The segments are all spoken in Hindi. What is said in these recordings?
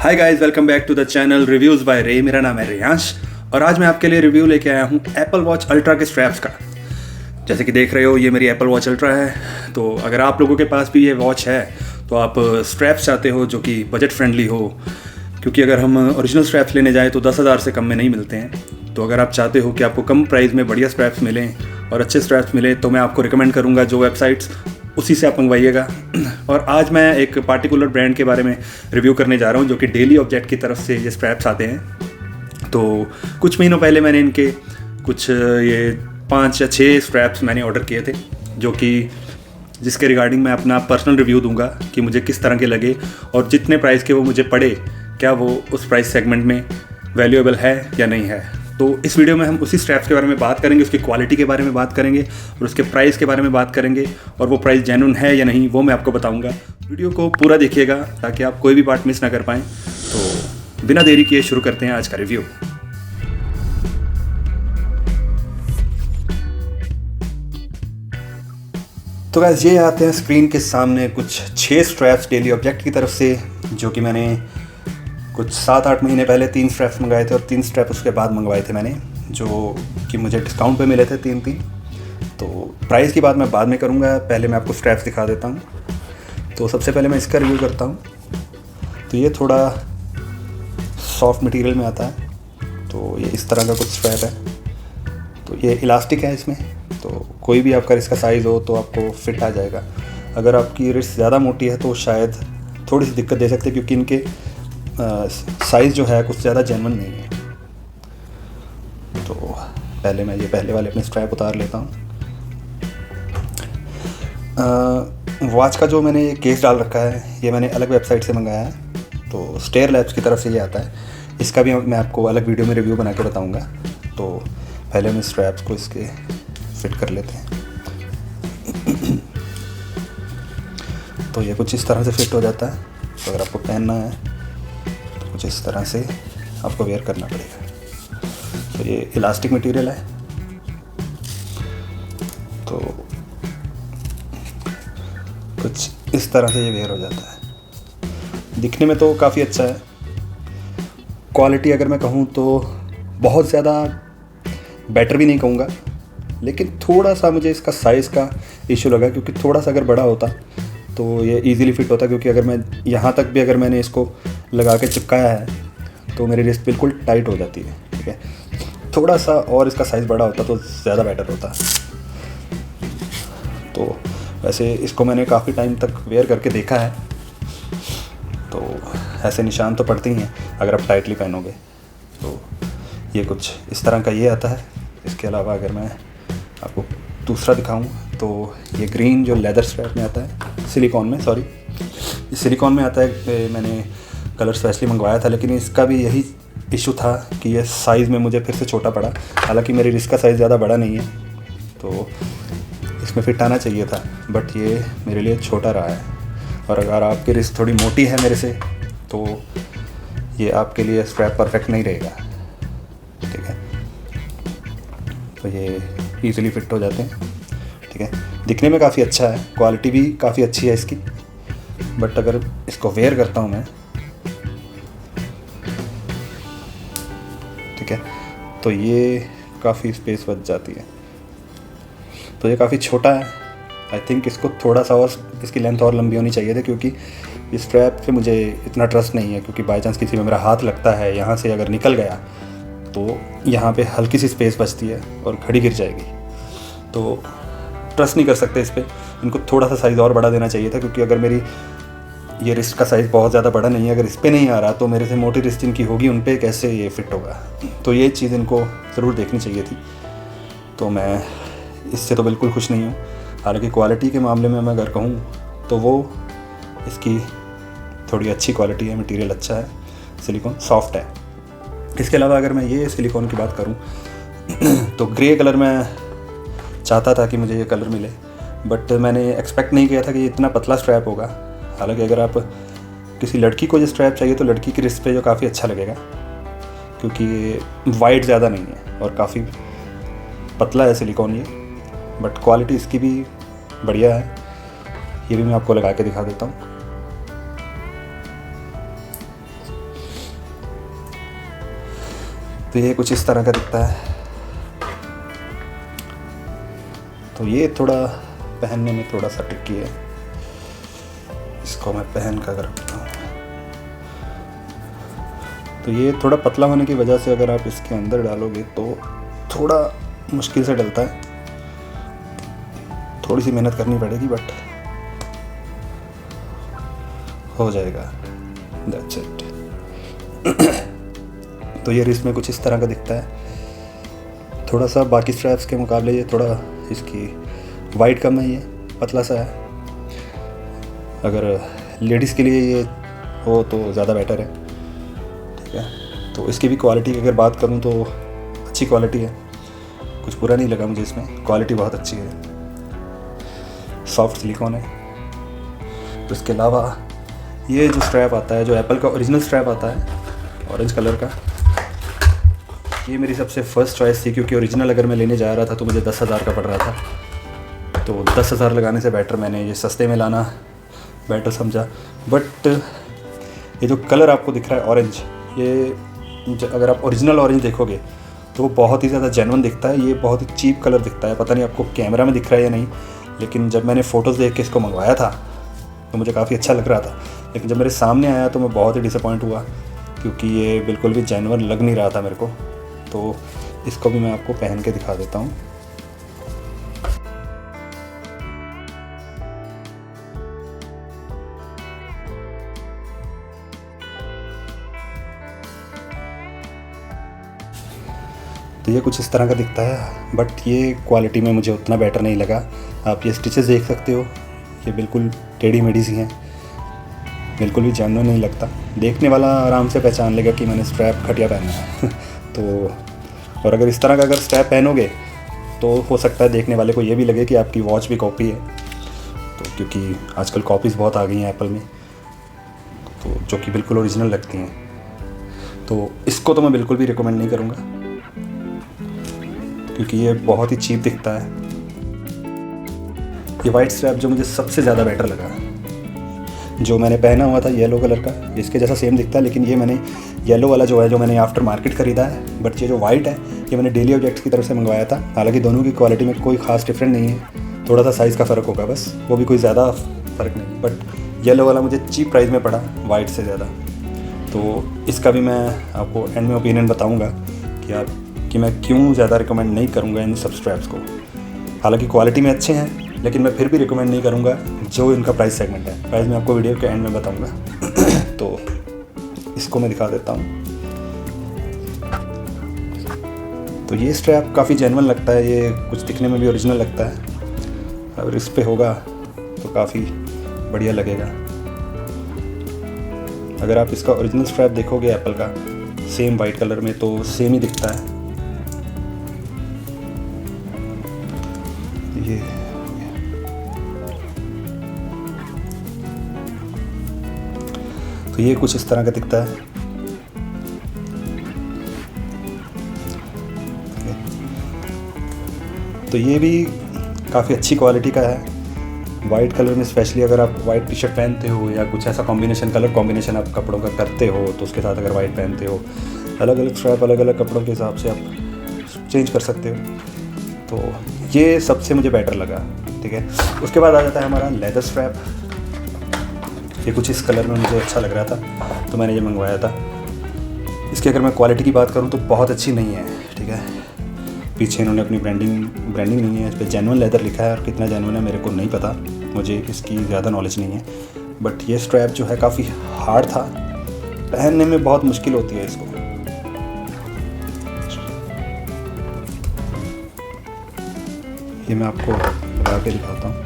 Hi guys, welcome back to the channel reviews by Ray. मेरा नाम है रेयांश और आज मैं आपके लिए रिव्यू लेके आया हूँ एप्पल वॉच अल्ट्रा के स्ट्रैप्स का। जैसे कि देख रहे हो, ये मेरी एप्पल वॉच अल्ट्रा है। तो अगर आप लोगों के पास भी ये वॉच है तो आप स्ट्रैप्स चाहते हो जो कि बजट फ्रेंडली हो, क्योंकि अगर हम ओरिजिनल स्ट्रैप्स लेने जाएँ तो 10,000 से कम में नहीं मिलते हैं। तो अगर आप चाहते हो कि आपको कम प्राइस में बढ़िया स्ट्रैप्स मिलें और अच्छे स्ट्रैप्स मिलें तो मैं आपको रिकमेंड करूँगा जो वेबसाइट्स, उसी से आप मंगवाइएगा। और आज मैं एक पार्टिकुलर ब्रांड के बारे में रिव्यू करने जा रहा हूँ जो कि डेली ऑब्जेक्ट की तरफ से ये स्ट्रैप्स आते हैं। तो कुछ महीनों पहले मैंने इनके कुछ ये 5 या 6 स्ट्रैप्स मैंने ऑर्डर किए थे, जो कि जिसके रिगार्डिंग मैं अपना पर्सनल रिव्यू दूंगा कि मुझे किस तरह के लगे और जितने प्राइस के वो मुझे पड़े, क्या वो उस प्राइस सेगमेंट में वैल्यूएबल है या नहीं है। तो इस वीडियो में हम उसी स्ट्रैप्स के बारे में बात करेंगे, उसकी क्वालिटी के बारे में बात करेंगे और उसके प्राइस के बारे में बात करेंगे, और वो प्राइस जेन्युइन है या नहीं वो मैं आपको बताऊंगा। वीडियो को पूरा देखिएगा ताकि आप कोई भी पार्ट मिस ना कर पाएँ। तो बिना देरी किए शुरू करते हैं आज का रिव्यू। तो गाइस, ये आते हैं स्क्रीन के सामने कुछ 6 स्ट्रैप्स डेली ऑब्जेक्ट की तरफ से, जो कि मैंने कुछ 7-8 महीने पहले 3 स्ट्रैप्स मंगाए थे और 3 स्ट्रैप उसके बाद मंगवाए थे मैंने, जो कि मुझे डिस्काउंट पे मिले थे 3-3। तो प्राइस की बात मैं बाद में करूँगा, पहले मैं आपको स्ट्रैप्स दिखा देता हूँ। तो सबसे पहले मैं इसका रिव्यू करता हूँ। तो ये थोड़ा सॉफ्ट मटेरियल में आता है, तो ये इस तरह का कुछ स्ट्रैप है। तो ये इलास्टिक है इसमें, तो कोई भी आपका रिस्ट का साइज़ हो तो आपको फिट आ जाएगा। अगर आपकी रिस्ट ज़्यादा मोटी है तो शायद थोड़ी सी दिक्कत दे सकते हैं, क्योंकि इनके साइज़ जो है कुछ ज़्यादा जेन्युइन नहीं है। तो पहले मैं ये पहले वाले अपने स्ट्रैप उतार लेता हूँ। वॉच का जो मैंने ये केस डाल रखा है ये मैंने अलग वेबसाइट से मंगाया है, तो स्टेयर लैब्स की तरफ से ये आता है। इसका भी मैं आपको अलग वीडियो में रिव्यू बना के बताऊँगा। तो पहले हम स्ट्रैप्स को इसके फिट कर लेते हैं। तो ये कुछ इस तरह से फिट हो जाता है। तो अगर आपको पहनना है तो कुछ इस तरह से आपको वेयर करना पड़ेगा। तो ये इलास्टिक मटेरियल है, तो कुछ इस तरह से ये वेयर हो जाता है। दिखने में तो काफ़ी अच्छा है। क्वालिटी अगर मैं कहूँ तो बहुत ज़्यादा बेटर भी नहीं कहूँगा, लेकिन थोड़ा सा मुझे इसका साइज़ का इशू लगा, क्योंकि थोड़ा सा अगर बड़ा होता तो ये इजीली फिट होता। क्योंकि अगर मैं यहाँ तक भी अगर मैंने इसको लगा के चिपकाया है तो मेरी रिस्ट बिल्कुल टाइट हो जाती है। ठीक है, थोड़ा सा और इसका साइज़ बड़ा होता तो ज़्यादा बेटर होता। तो वैसे इसको मैंने काफ़ी टाइम तक वेयर करके देखा है, तो ऐसे निशान तो पड़ते ही हैं अगर आप टाइटली पहनोगे। तो ये कुछ इस तरह का ये आता है। इसके अलावा अगर मैं आपको दूसरा दिखाऊं तो ये ग्रीन जो लेदर स्ट्रैप में आता है, सिलिकॉन में, सॉरी सिलिकॉन में आता है। मैंने कलर स्पेशली मंगवाया था, लेकिन इसका भी यही इशू था कि ये साइज़ में मुझे फिर से छोटा पड़ा। हालांकि मेरी रिस्ट का साइज़ ज़्यादा बड़ा नहीं है, तो इसमें फिट आना चाहिए था, बट ये मेरे लिए छोटा रहा है। और अगर आपकी रिस्ट थोड़ी मोटी है मेरे से तो ये आपके लिए स्ट्रैप परफेक्ट नहीं रहेगा। ठीक है, तो ये ईज़िली फिट हो जाते हैं। ठीक है, दिखने में काफ़ी अच्छा है, क्वालिटी भी काफ़ी अच्छी है इसकी, बट अगर इसको वेयर करता हूँ मैं, ठीक है, तो ये काफ़ी स्पेस बच जाती है। तो ये काफ़ी छोटा है। आई थिंक इसको थोड़ा सा और इसकी लेंथ और लंबी होनी चाहिए थी, क्योंकि इस स्ट्रैप पे मुझे इतना ट्रस्ट नहीं है। क्योंकि बाई चांस किसी में मेरा हाथ लगता है, यहाँ से अगर निकल गया तो यहाँ पे हल्की सी स्पेस बचती है और घड़ी गिर जाएगी। तो ट्रस्ट नहीं कर सकते इस पर। इनको थोड़ा सा साइज़ और बड़ा देना चाहिए था, क्योंकि अगर मेरी ये रिस्ट का साइज़ बहुत ज़्यादा बड़ा नहीं है, अगर इस पर नहीं आ रहा तो मेरे से मोटी रिस्ट जिनकी होगी उन पर कैसे ये फिट होगा। तो ये चीज़ इनको ज़रूर देखनी चाहिए थी। तो मैं इससे तो बिल्कुल खुश नहीं हूँ। हालांकि क्वालिटी के मामले में मैं अगर कहूँ तो वो इसकी थोड़ी अच्छी क्वालिटी है, मटेरियल अच्छा है, सिलिकॉन सॉफ्ट है। इसके अलावा अगर मैं ये सिलिकॉन की बात करूँ तो ग्रे कलर में चाहता था कि मुझे ये कलर मिले, बट मैंने एक्सपेक्ट नहीं किया था कि ये इतना पतला स्ट्रैप होगा। हालांकि अगर आप किसी लड़की को ये स्ट्रैप चाहिए तो लड़की की रिस्ट पे जो काफ़ी अच्छा लगेगा, क्योंकि ये वाइड ज़्यादा नहीं है और काफ़ी पतला है सिलिकॉन ये, बट क्वालिटी इसकी भी बढ़िया है। ये भी मैं आपको लगा के दिखा देता हूँ। तो ये कुछ इस तरह का दिखता है। तो ये थोड़ा पहनने में थोड़ा सा ट्रिकी है। इसको मैं पहन कर रखता हूँ। तो ये थोड़ा पतला होने की वजह से अगर आप इसके अंदर डालोगे तो थोड़ा मुश्किल से डलता है, थोड़ी सी मेहनत करनी पड़ेगी, बट हो जाएगा। That's it. तो ये रिस्ट में कुछ इस तरह का दिखता है। थोड़ा सा बाकी स्ट्रैप्स के मुकाबले ये थोड़ा इसकी वाइट कम है, ये पतला सा है। अगर लेडीज़ के लिए ये हो तो ज़्यादा बेटर है, ठीक है। तो इसकी भी क्वालिटी की अगर बात करूँ तो अच्छी क्वालिटी है, कुछ बुरा नहीं लगा मुझे इसमें, क्वालिटी बहुत अच्छी है, सॉफ्ट सिलिकॉन है। तो इसके अलावा ये जो स्ट्रैप आता है, जो एप्पल का ओरिजिनल स्ट्रैप आता है ऑरेंज कलर का, ये मेरी सबसे फर्स्ट चॉइस थी, क्योंकि ओरिजिनल अगर मैं लेने जा रहा था तो मुझे 10,000 का पड़ रहा था। तो 10,000 लगाने से बेटर मैंने ये सस्ते में लाना बेटर समझा। बट ये जो कलर आपको दिख रहा है ऑरेंज, ये अगर आप ओरिजिनल ऑरेंज देखोगे तो वो बहुत ही ज़्यादा जेन्युइन दिखता है। ये बहुत ही चीप कलर दिखता है, पता नहीं आपको कैमरा में दिख रहा है या नहीं, लेकिन जब मैंने फ़ोटोज़ देख के इसको मंगवाया था तो मुझे काफ़ी अच्छा लग रहा था। लेकिन जब मेरे सामने आया तो मैं बहुत ही डिसअपॉइंट हुआ, क्योंकि ये बिल्कुल भी जेन्युइन लग नहीं रहा था मेरे को। तो इसको भी मैं आपको पहन के दिखा देता हूँ। तो ये कुछ इस तरह का दिखता है, बट ये क्वालिटी में मुझे उतना बेटर नहीं लगा। आप ये स्टिचेस देख सकते हो, ये बिल्कुल टेढ़ी मेढ़ी सी हैं, बिल्कुल भी जेन्युइन नहीं लगता। देखने वाला आराम से पहचान लेगा कि मैंने स्ट्रैप घटिया पहना है। तो और अगर इस तरह का अगर स्ट्रैप पहनोगे तो हो सकता है देखने वाले को ये भी लगे कि आपकी वॉच भी कॉपी है। तो क्योंकि आजकल कॉपीज़ बहुत आ गई हैं एप्पल में, तो जो कि बिल्कुल ओरिजिनल लगती हैं। तो इसको तो मैं बिल्कुल भी रिकमेंड नहीं करूँगा, क्योंकि ये बहुत ही चीप दिखता है। ये वाइट स्ट्रैप जो मुझे सबसे ज़्यादा बेटर लगा, जो मैंने पहना हुआ था येलो कलर का, इसके जैसा सेम दिखता है, लेकिन ये मैंने येलो वाला जो है, जो मैंने आफ्टर मार्केट ख़रीदा है। बट ये जो वाइट है ये मैंने डेली ऑब्जेक्ट्स की तरफ से मंगवाया था। हालांकि दोनों की क्वालिटी में कोई ख़ास डिफरेंट नहीं है, थोड़ा सा साइज़ का फ़र्क होगा बस, वो भी कोई ज़्यादा फ़र्क नहीं। बट येलो वाला मुझे चीप प्राइस में पड़ा वाइट से ज़्यादा। तो इसका भी मैं आपको एंड में ओपिनियन बताऊँगा कि मैं क्यों ज़्यादा रिकमेंड नहीं करूँगा इन सब स्ट्रैप्स को। हालांकि क्वालिटी में अच्छे हैं, लेकिन मैं फिर भी रिकमेंड नहीं करूँगा जो इनका प्राइस सेगमेंट है। प्राइस मैं आपको वीडियो के एंड में बताऊँगा। तो इसको मैं दिखा देता हूँ। तो ये स्ट्रैप काफ़ी जेन्युइन लगता है, ये कुछ दिखने में भी ओरिजिनल लगता है। अगर इस पे होगा तो काफ़ी बढ़िया लगेगा। अगर आप इसका ओरिजिनल स्ट्रैप देखोगे एप्पल का सेम वाइट कलर में, तो सेम ही दिखता है। ये तो ये कुछ इस तरह का दिखता है। तो ये भी काफ़ी अच्छी क्वालिटी का है, वाइट कलर में। स्पेशली अगर आप वाइट टी शर्ट पहनते हो या कुछ ऐसा कॉम्बिनेशन, कलर कॉम्बिनेशन आप कपड़ों का करते हो, तो उसके साथ अगर वाइट पहनते हो, अलग अलग स्ट्रैप अलग अलग कपड़ों के हिसाब से आप चेंज कर सकते हो। तो ये सबसे मुझे बेटर लगा, ठीक है। उसके बाद आ जाता है हमारा लेदर स्ट्रैप। ये कुछ इस कलर में मुझे अच्छा लग रहा था, तो मैंने ये मंगवाया था। इसकी अगर मैं क्वालिटी की बात करूँ तो बहुत अच्छी नहीं है, ठीक है। पीछे इन्होंने अपनी ब्रांडिंग नहीं है, इस पर जेन्युइन लेदर लिखा है, और कितना जेन्युइन है मेरे को नहीं पता, मुझे इसकी ज़्यादा नॉलेज नहीं है। बट ये स्ट्रैप जो है काफ़ी हार्ड था, पहनने में बहुत मुश्किल होती है इसको। ये मैं आपको लगा के दिखाता हूँ।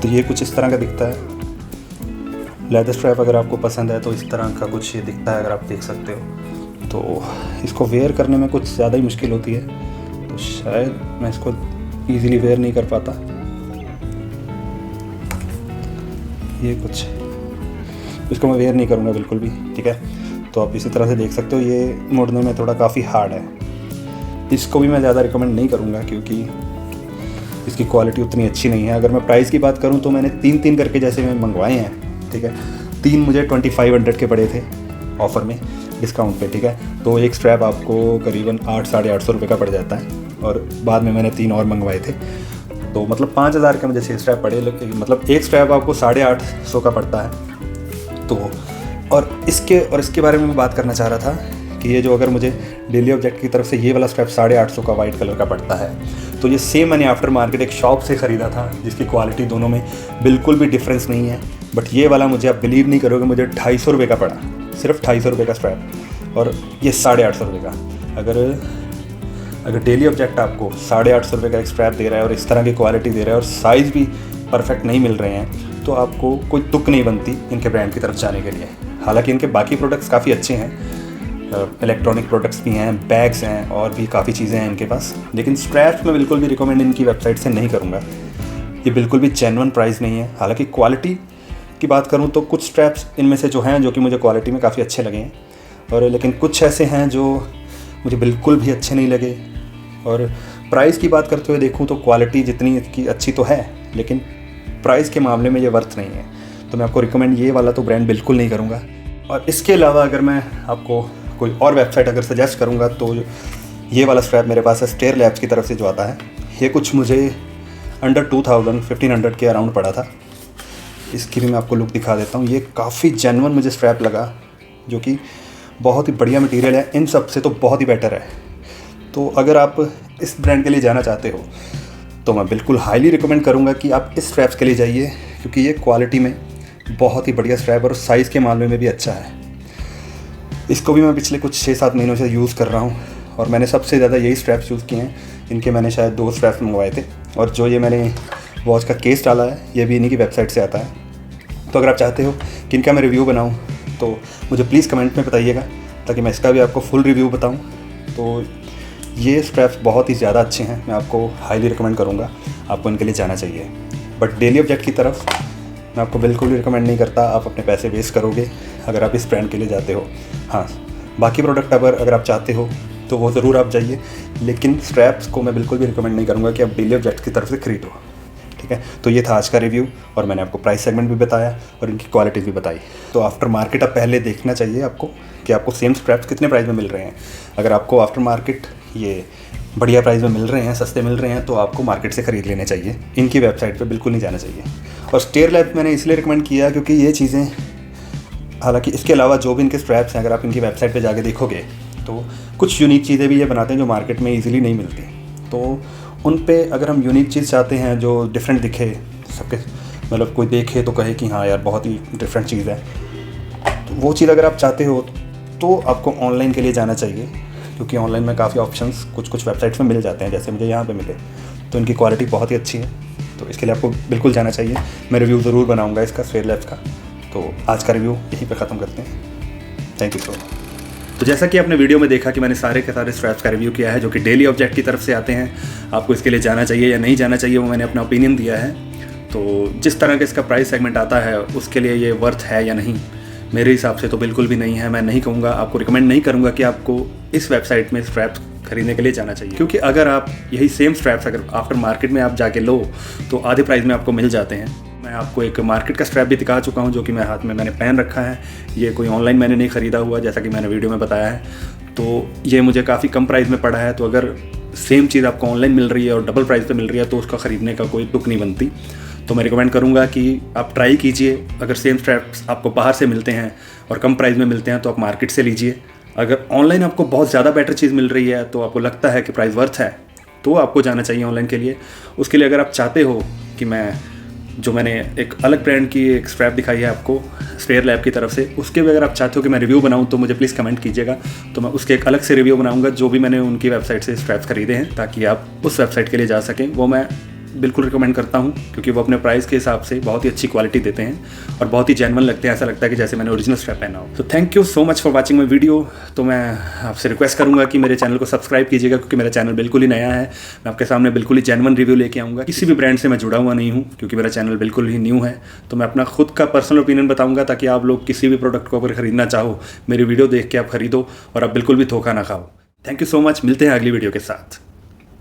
तो ये कुछ इस तरह का दिखता है। लेदर स्ट्रैप अगर आपको पसंद है तो इस तरह का कुछ ये दिखता है, अगर आप देख सकते हो। तो इसको वेयर करने में कुछ ज़्यादा ही मुश्किल होती है, तो शायद मैं इसको ईज़िली वेयर नहीं कर पाता। ये कुछ इसको मैं वेयर नहीं करूँगा बिल्कुल भी, ठीक है। तो आप इसी तरह से देख सकते हो, ये मोड़ने में थोड़ा काफ़ी हार्ड है। इसको भी मैं ज़्यादा रिकमेंड नहीं करूँगा, क्योंकि इसकी क्वालिटी उतनी अच्छी नहीं है। अगर मैं प्राइस की बात करूँ तो मैंने 3 करके जैसे मैं मंगवाए हैं, ठीक है। 3 मुझे 2500 के पड़े थे, ऑफ़र में डिस्काउंट पे, ठीक है। तो एक स्ट्रैप आपको करीबन 800-850 रुपये का पड़ जाता है, और बाद में मैंने 3 और मंगवाए थे, तो मतलब 5000 के मुझे 6 स्ट्रैप पड़े, मतलब एक स्ट्रैप आपको 850 का पड़ता है। तो और इसके बारे में मैं बात करना चाह रहा था कि ये जो अगर मुझे डेली ऑब्जेक्ट की तरफ से ये वाला स्ट्रैप 850 का वाइट कलर का पड़ता है, तो ये सेम मैंने आफ्टर मार्केट एक शॉप से ख़रीदा था, जिसकी क्वालिटी दोनों में बिल्कुल भी डिफरेंस नहीं है। बट ये वाला मुझे आप बिलीव नहीं करोगे, मुझे 250 रुपये का पड़ा, सिर्फ 250 रुपये का स्ट्रैप, और ये 850 रुपये का। अगर डेली ऑब्जेक्ट आपको 850 रुपये का एक स्ट्रैप दे रहा है और इस तरह की क्वालिटी दे रहा है और साइज़ भी परफेक्ट नहीं मिल रहे हैं, तो आपको कोई तुक नहीं बनती इनके ब्रांड की तरफ जाने के लिए। हालांकि इनके बाकी प्रोडक्ट्स काफ़ी अच्छे हैं, इलेक्ट्रॉनिक प्रोडक्ट्स भी हैं, बैग्स हैं, और भी काफ़ी चीज़ें हैं इनके पास, लेकिन स्ट्रैप्स मैं बिल्कुल भी रिकमेंड इनकी वेबसाइट से नहीं करूँगा। ये बिल्कुल भी जेन्युइन प्राइस नहीं है। हालांकि क्वालिटी की बात करूँ तो कुछ स्ट्रैप्स इनमें से जो हैं जो कि मुझे क्वालिटी में काफ़ी अच्छे लगे हैं, और लेकिन कुछ ऐसे हैं जो मुझे बिल्कुल भी अच्छे नहीं लगे। और प्राइस की बात करते हुए देखूँ तो क्वालिटी जितनी इसकी अच्छी तो है, लेकिन प्राइस के मामले में ये वर्थ नहीं है। तो मैं आपको रिकमेंड ये वाला तो ब्रांड बिल्कुल नहीं करूँगा। और इसके अलावा अगर मैं आपको कोई और वेबसाइट अगर सजेस्ट करूँगा तो ये वाला स्ट्रैप मेरे पास है स्टेयर लैब्स की तरफ से जो आता है। ये कुछ मुझे अंडर 1500 के अराउंड पड़ा था। इसकी भी मैं आपको लुक दिखा देता हूँ। ये काफ़ी जेन्युइन मुझे स्ट्रैप लगा, जो कि बहुत ही बढ़िया मटेरियल है, इन सब से तो बहुत ही बेटर है। तो अगर आप इस ब्रांड के लिए जाना चाहते हो तो मैं बिल्कुल हाईली रिकमेंड करूँगा कि आप इस स्ट्रैप्स के लिए जाइए, क्योंकि ये क्वालिटी में बहुत ही बढ़िया स्ट्रैप और साइज़ के मामले में भी अच्छा है। इसको भी मैं पिछले कुछ 6-7 महीनों से यूज़ कर रहा हूँ, और मैंने सबसे ज़्यादा यही स्ट्रैप्स यूज़ किए हैं। इनके मैंने शायद 2 स्ट्रैप्स मंगवाए थे, और जो ये मैंने वॉच का केस डाला है ये भी इन्हीं की वेबसाइट से आता है। तो अगर आप चाहते हो कि इनका मैं रिव्यू बनाऊँ तो मुझे प्लीज़ कमेंट में बताइएगा, ताकि मैं इसका भी आपको फुल रिव्यू बताऊँ। तो ये स्ट्रैप्स बहुत ही ज़्यादा अच्छे हैं, मैं आपको हाईली रिकमेंड करूँगा, आपको इनके लिए जाना चाहिए। बट डेली ऑब्जेक्ट की तरफ मैं आपको बिल्कुल भी रिकमेंड नहीं करता, आप अपने पैसे वेस्ट करोगे अगर आप इस ब्रांड के लिए जाते हो। हाँ, बाकी प्रोडक्ट अगर आप चाहते हो तो वो ज़रूर आप जाइए, लेकिन स्ट्रैप्स को मैं बिल्कुल भी रिकमेंड नहीं करूँगा कि आप डेली ऑब्जेक्ट की तरफ से खरीदो, ठीक है। तो ये था आज का रिव्यू, और मैंने आपको प्राइस सेगमेंट भी बताया और इनकी क्वालिटी भी बताई। तो आफ्टर मार्केट आप पहले देखना चाहिए आपको कि आपको सेम स्ट्रैप्स कितने प्राइस में मिल रहे हैं। अगर आपको आफ्टर मार्केट ये बढ़िया प्राइस में मिल रहे हैं, सस्ते मिल रहे हैं, तो आपको मार्केट से ख़रीद लेने चाहिए, इनकी वेबसाइट पे बिल्कुल नहीं जाना चाहिए। और स्टेयर लैब मैंने इसलिए रिकमेंड किया क्योंकि ये चीज़ें, हालांकि इसके अलावा जो भी इनके स्ट्रैप्स हैं, अगर आप इनकी वेबसाइट पे जाके देखोगे तो कुछ यूनिक चीज़ें भी ये बनाते हैं जो मार्केट में ईजिली नहीं मिलती। तो उन पे अगर हम यूनिक चीज़ चाहते हैं जो डिफरेंट दिखे सबके, मतलब कोई देखे तो कहे कि हाँ यार बहुत ही डिफरेंट चीज़ है, तो वो चीज़ अगर आप चाहते हो तो आपको ऑनलाइन के लिए जाना चाहिए, क्योंकि ऑनलाइन में काफ़ी ऑप्शंस कुछ वेबसाइट्स में मिल जाते हैं, जैसे मुझे यहाँ पे मिले। तो इनकी क्वालिटी बहुत ही अच्छी है, तो इसके लिए आपको बिल्कुल जाना चाहिए। मैं रिव्यू ज़रूर बनाऊँगा इसका स्टेयर लैब्स का। तो आज का रिव्यू यहीं पर ख़त्म करते हैं। Thank you so much. तो जैसा कि आपने वीडियो में देखा कि मैंने सारे के सारे स्ट्रैप्स का रिव्यू किया है जो कि डेली ऑब्जेक्ट की तरफ से आते हैं। आपको इसके लिए जाना चाहिए या नहीं जाना चाहिए वो मैंने अपना ओपिनियन दिया है। तो जिस तरह का इसका प्राइस सेगमेंट आता है उसके लिए ये वर्थ है या नहीं, मेरे हिसाब से तो बिल्कुल भी नहीं है। मैं नहीं कहूँगा, आपको रिकमेंड नहीं करूँगा कि आपको इस वेबसाइट में स्ट्रैप्स खरीदने के लिए जाना चाहिए, क्योंकि अगर आप यही सेम स्ट्रैप्स अगर आफ्टर मार्केट में आप जाके लो तो आधे प्राइस में आपको मिल जाते हैं। मैं आपको एक मार्केट का स्ट्रैप भी दिखा चुका हूँ जो कि मेरे हाथ में मैंने पहन रखा है। ये कोई ऑनलाइन मैंने नहीं ख़रीदा हुआ, जैसा कि मैंने वीडियो में बताया है। तो ये मुझे काफ़ी कम प्राइस में पड़ा है। तो अगर सेम चीज़ आपको ऑनलाइन मिल रही है और डबल प्राइस पे मिल रही है तो उसका ख़रीदने का कोई तुक नहीं बनती। तो मैं रिकमेंड करूँगा कि आप ट्राई कीजिए। अगर सेम स्ट्रैप्स आपको बाहर से मिलते हैं और कम प्राइस में मिलते हैं तो आप मार्केट से लीजिए। अगर ऑनलाइन आपको बहुत ज़्यादा बेटर चीज़ मिल रही है तो आपको लगता है कि प्राइस वर्थ है तो आपको जाना चाहिए ऑनलाइन के लिए। उसके लिए अगर आप चाहते हो कि मैंने एक अलग ब्रांड की एक स्ट्रैप दिखाई है आपको स्टेयर लैब की तरफ से, उसके भी अगर आप चाहते हो कि मैं रिव्यू बनाऊं तो मुझे प्लीज़ कमेंट कीजिएगा। तो मैं उसके एक अलग से रिव्यू बनाऊंगा जो भी मैंने उनकी वेबसाइट से स्ट्रैप्स खरीदे हैं, ताकि आप उस वेबसाइट के लिए जा सकें। वो मैं बिल्कुल रिकमेंड करता हूं क्योंकि वो अपने प्राइस के हिसाब से बहुत ही अच्छी क्वालिटी देते हैं और बहुत ही जेन्युइन लगते हैं। ऐसा लगता है कि जैसे मैंने ओरिजिनल स्ट्रैप पहना हो। तो thank you so much for watching my video. तो मैं आपसे रिक्वेस्ट करूंगा कि मेरे चैनल को सब्सक्राइब कीजिएगा, क्योंकि मेरा चैनल बिल्कुल ही नया है। मैं आपके सामने बिल्कुल ही जेन्युइन रिव्यू लेके आऊँगा। किसी भी ब्रांड से मैं जुड़ा हुआ नहीं हूँ क्योंकि मेरा चैनल बिल्कुल ही न्यू है। तो मैं अपना खुद का पर्सनल ओपिनियन बताऊँगा, ताकि आप लोग किसी भी प्रोडक्ट को अगर खरीदना चाहो मेरी वीडियो देख के आप खरीदो और आप बिल्कुल भी धोखा ना खाओ। Thank you so much. मिलते हैं अगली वीडियो के साथ।